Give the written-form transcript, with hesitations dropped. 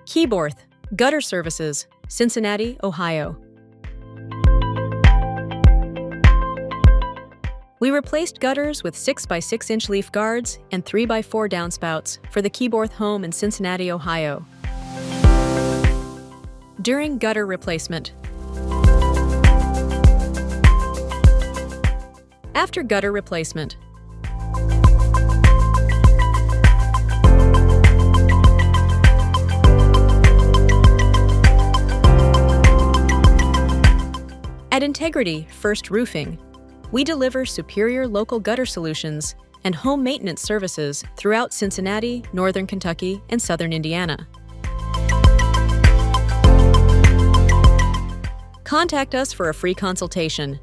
Kiehborth, Gutter Services, Cincinnati, Ohio. We replaced gutters with 6x6-inch leaf guards and 3x4 downspouts for the Kiehborth home in Cincinnati, Ohio. During gutter replacement. After gutter replacement. At Integrity First Roofing, we deliver superior local gutter solutions and home maintenance services throughout Cincinnati, Northern Kentucky, and Southern Indiana. Contact us for a free consultation